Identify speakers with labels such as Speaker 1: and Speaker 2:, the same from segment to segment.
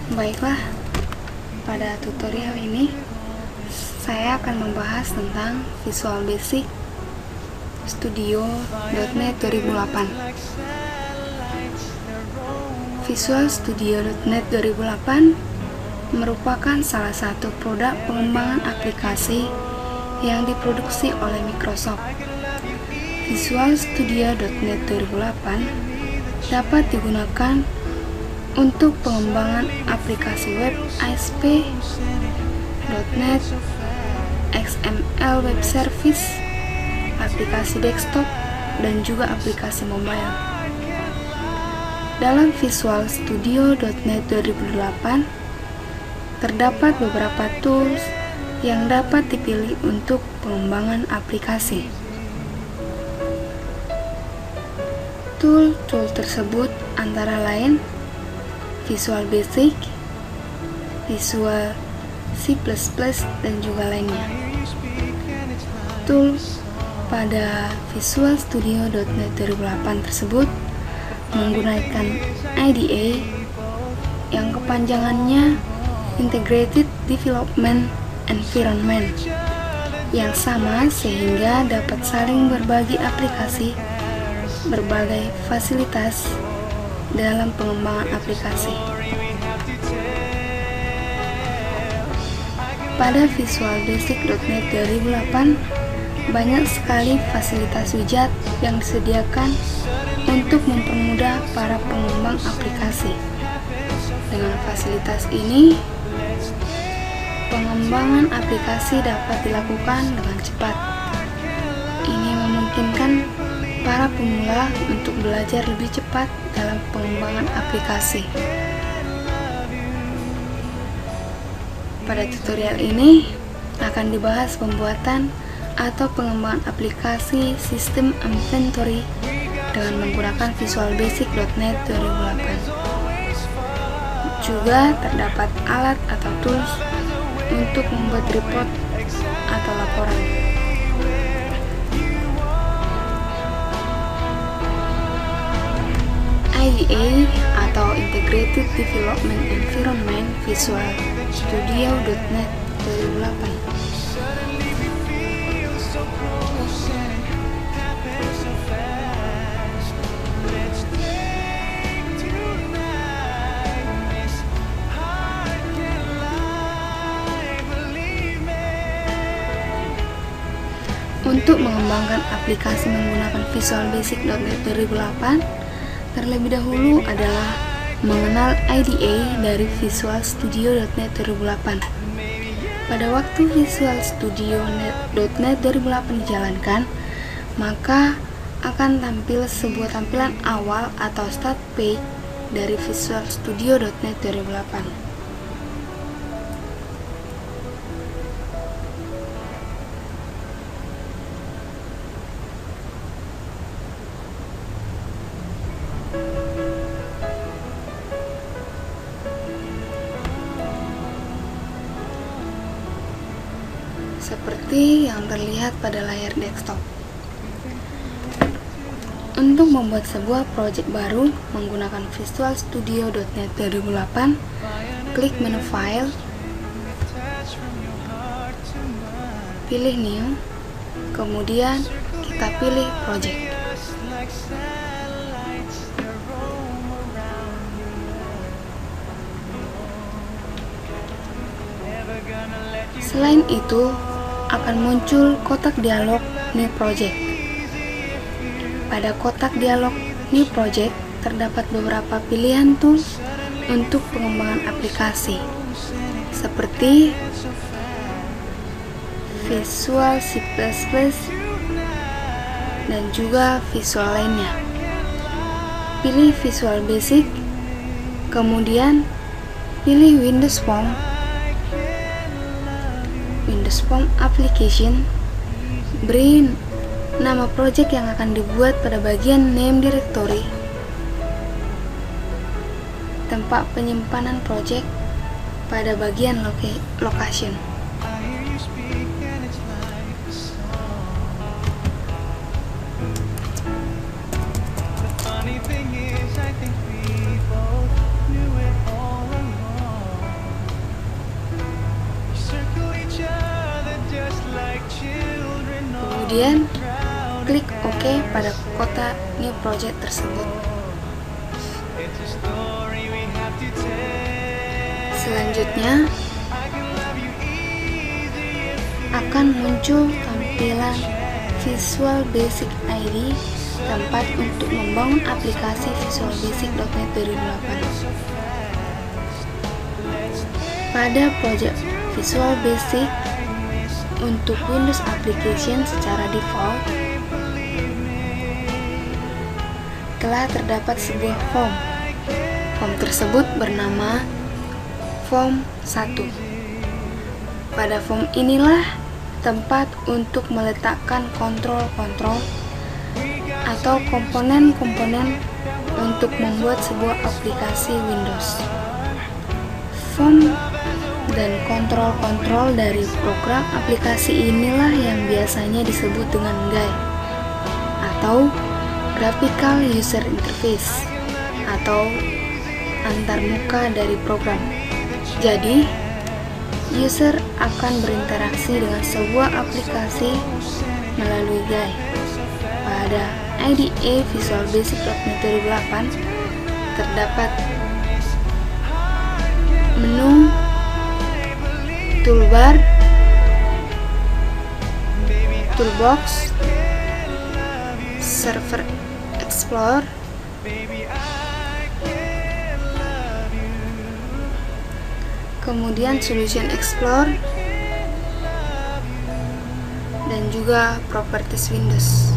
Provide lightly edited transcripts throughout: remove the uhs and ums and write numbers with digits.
Speaker 1: Baiklah, pada tutorial ini saya akan membahas tentang Visual Basic Studio.NET 2008. Visual Studio.NET 2008 merupakan salah satu produk pengembangan aplikasi yang diproduksi oleh Microsoft. Visual Studio.NET 2008 dapat digunakan untuk pengembangan aplikasi web ASP.NET, XML Web Service, aplikasi desktop, dan juga aplikasi mobile. Dalam Visual Studio.NET 2008, terdapat beberapa tools yang dapat dipilih untuk pengembangan aplikasi. Tool-tool tersebut antara lain Visual Basic, Visual C++, dan juga lainnya. Tool pada Visual Studio.NET 2008 tersebut menggunakan IDE yang kepanjangannya Integrated Development Environment yang sama sehingga dapat saling berbagi aplikasi berbagai fasilitas dalam pengembangan aplikasi. Pada Visual Basic.NET 2008 banyak sekali fasilitas widget yang disediakan untuk mempermudah para pengembang aplikasi. Dengan fasilitas ini, pengembangan aplikasi dapat dilakukan dengan cepat. Ini memungkinkan para pemula untuk belajar lebih cepat dalam pengembangan aplikasi. Pada tutorial ini akan dibahas pembuatan atau pengembangan aplikasi sistem inventory dengan menggunakan Visual Basic.NET 2008. Juga terdapat alat atau tools untuk membuat report atau laporan. IDE atau Integrated Development Environment Visual Studio.NET 2008. Untuk mengembangkan aplikasi menggunakan Visual Basic.NET 2008, terlebih dahulu adalah mengenal IDE dari Visual Studio.NET 2008. Pada waktu Visual Studio.NET 2008 dijalankan, maka akan tampil sebuah tampilan awal atau start page dari Visual Studio.NET 2008. Seperti yang terlihat pada layar desktop. Untuk membuat sebuah project baru menggunakan Visual Studio.NET 2008, klik menu File, pilih New, kemudian kita pilih Project. Selain itu, akan muncul kotak dialog New Project. Pada kotak dialog New Project terdapat beberapa pilihan tools untuk pengembangan aplikasi, seperti Visual C++ dan juga visual lainnya. Pilih Visual Basic, kemudian pilih Windows Form Application, beri nama project yang akan dibuat pada bagian Name Directory, tempat penyimpanan project pada bagian Location.
Speaker 2: Funny thing is, I think we both knew it all along.
Speaker 1: Kemudian klik OK pada kotak new project tersebut. Selanjutnya akan muncul tampilan Visual Basic ID, tempat untuk membangun aplikasi Visual Basic.NET 2008. Pada project Visual Basic untuk Windows Application secara default telah terdapat sebuah form. Form tersebut bernama Form 1. Pada form inilah tempat untuk meletakkan kontrol-kontrol atau komponen-komponen untuk membuat sebuah aplikasi Windows. Form dan kontrol-kontrol dari program aplikasi inilah yang biasanya disebut dengan GUI atau Graphical User Interface atau antarmuka dari program. Jadi, user akan berinteraksi dengan sebuah aplikasi melalui GUI. Pada IDE Visual Basic.NET 2008 terdapat menu toolbar, toolbox, server explorer, kemudian solution explorer, dan juga properties Windows.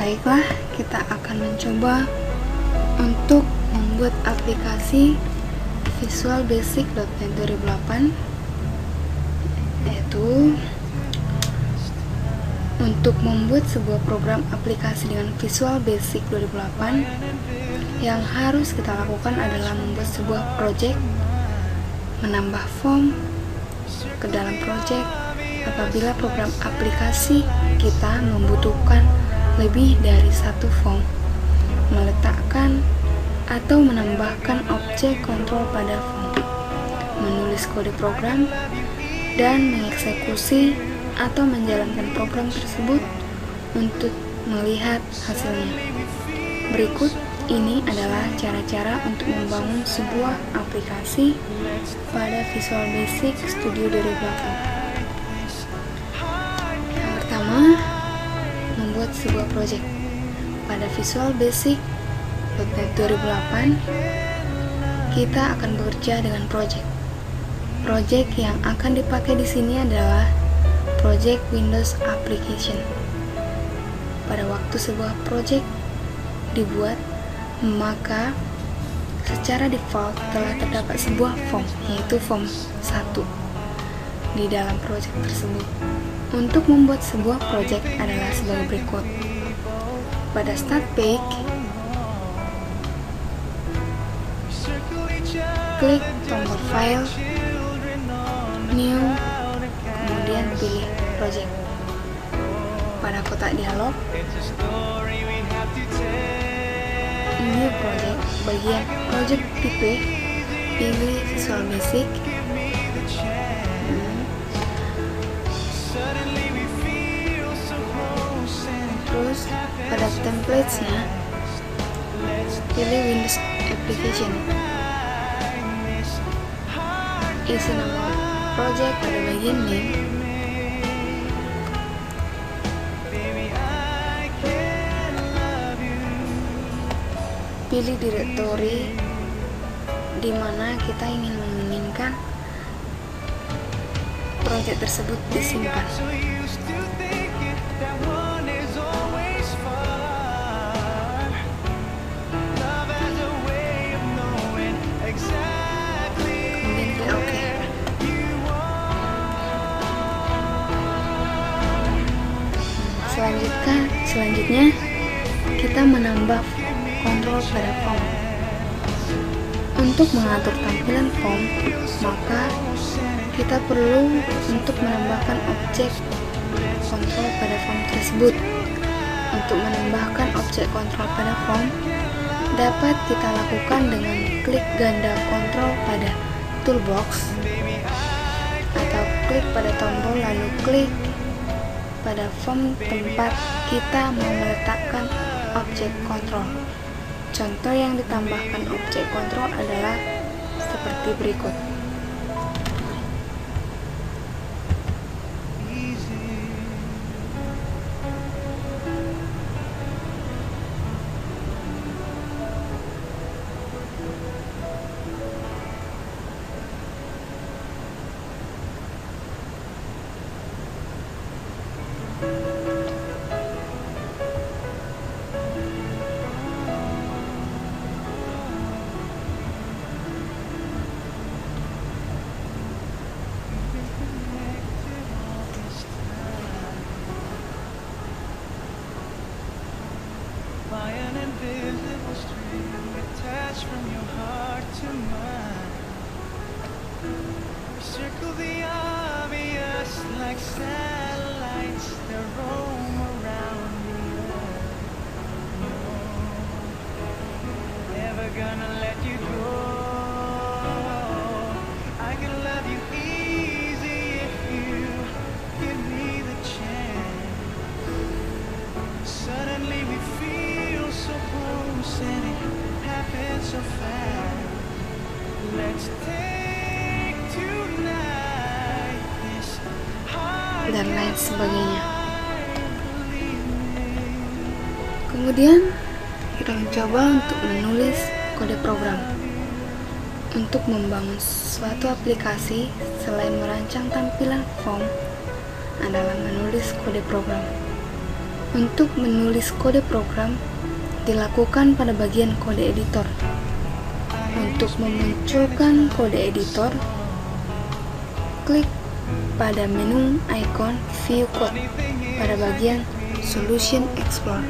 Speaker 1: Baiklah, kita akan mencoba untuk membuat aplikasi Visual Basic.NET 2008, yaitu untuk membuat sebuah program aplikasi dengan Visual Basic 2008. Yang harus kita lakukan adalah membuat sebuah project, menambah form ke dalam project apabila program aplikasi kita membutuhkan lebih dari satu form, meletakkan atau menambahkan objek kontrol pada form, menulis kode program, dan mengeksekusi atau menjalankan program tersebut untuk melihat hasilnya. Berikut ini adalah cara-cara untuk membangun sebuah aplikasi pada Visual Basic Studio 2008. Yang pertama, membuat sebuah project. Pada Visual Basic.NET 2008, kita akan bekerja dengan project. Project yang akan dipakai di sini adalah project Windows Application. Pada waktu sebuah project dibuat, maka secara default telah terdapat sebuah form, yaitu form 1 di dalam project tersebut. Untuk membuat sebuah project adalah sebagai berikut. Pada start page, klik tombol file, new, kemudian pilih project. Pada kotak dialog, new project, bagian project tipe, pilih Visual Basic. Terus pada templates-nya pilih Windows Application. Isi nama project pada bagian name. Pilih direktori di mana kita ingin menginginkan project tersebut disimpan. Selanjutnya kita menambah kontrol pada form. Untuk mengatur tampilan form, maka kita perlu untuk menambahkan objek kontrol pada form tersebut. Untuk menambahkan objek kontrol pada form dapat kita lakukan dengan klik ganda kontrol pada toolbox atau klik pada tombol lalu klik pada form tempat kita mau meletakkan objek kontrol. Contoh yang ditambahkan objek kontrol adalah seperti berikut.
Speaker 2: By an invisible string attached from your heart to mine. We circle the obvious like satellites that roam around the earth. No, never gonna let you go. I can love you easy if you give me the chance. Suddenly we feel so close and it happens so fast. Let's take tonight this heart
Speaker 1: Dan lain sebagainya. Kemudian kita mencoba untuk menulis kode program. Untuk membangun suatu aplikasi selain merancang tampilan form adalah menulis kode program. Untuk menulis kode program dilakukan pada bagian kode editor. Untuk memunculkan kode editor, klik pada menu icon View Code pada bagian Solution Explorer.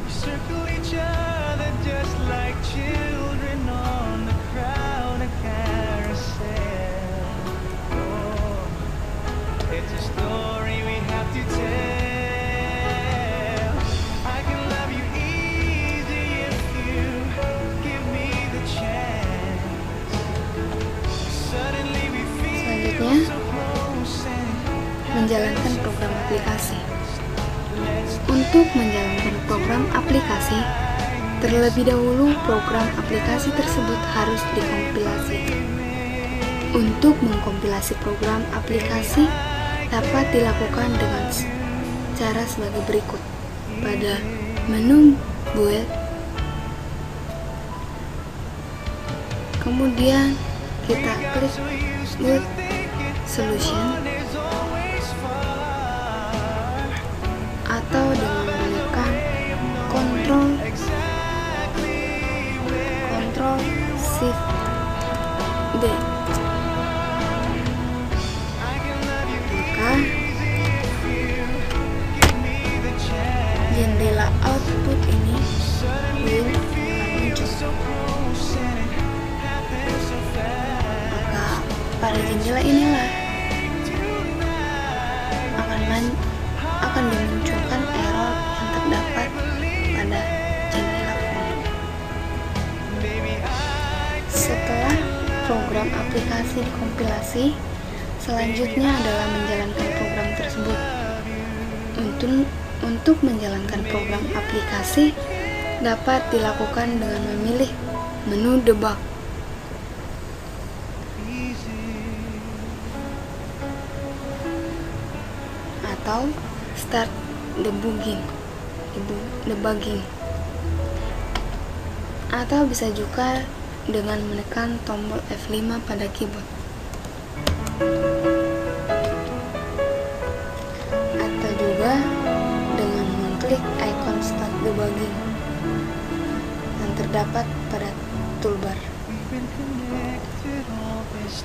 Speaker 2: We circle each other just like children on the crowded carousel. Oh, it's a story we have to tell. I can love you easy if you give me the chance. Suddenly we feel
Speaker 1: Selanjutnya,
Speaker 2: so close and
Speaker 1: menjalankan program aplikasi. Untuk menjalankan program aplikasi, terlebih dahulu program aplikasi tersebut harus dikompilasi. Untuk mengkompilasi program aplikasi dapat dilakukan dengan cara sebagai berikut. Pada menu Build, kemudian kita klik Build Solution atau dengan menekan Ctrl Shift D. Maka jendela output ini will muncul. Maka pada jendela inilah akan dimunculkan error yang terdapat pada jendela form. Setelah program aplikasi dikompilasi, selanjutnya adalah menjalankan program tersebut. Untuk menjalankan program aplikasi dapat dilakukan dengan memilih menu debug atau start debugging atau bisa juga dengan menekan tombol F5 pada keyboard atau juga dengan mengklik icon start debugging yang terdapat pada toolbar.
Speaker 2: we've been connected all this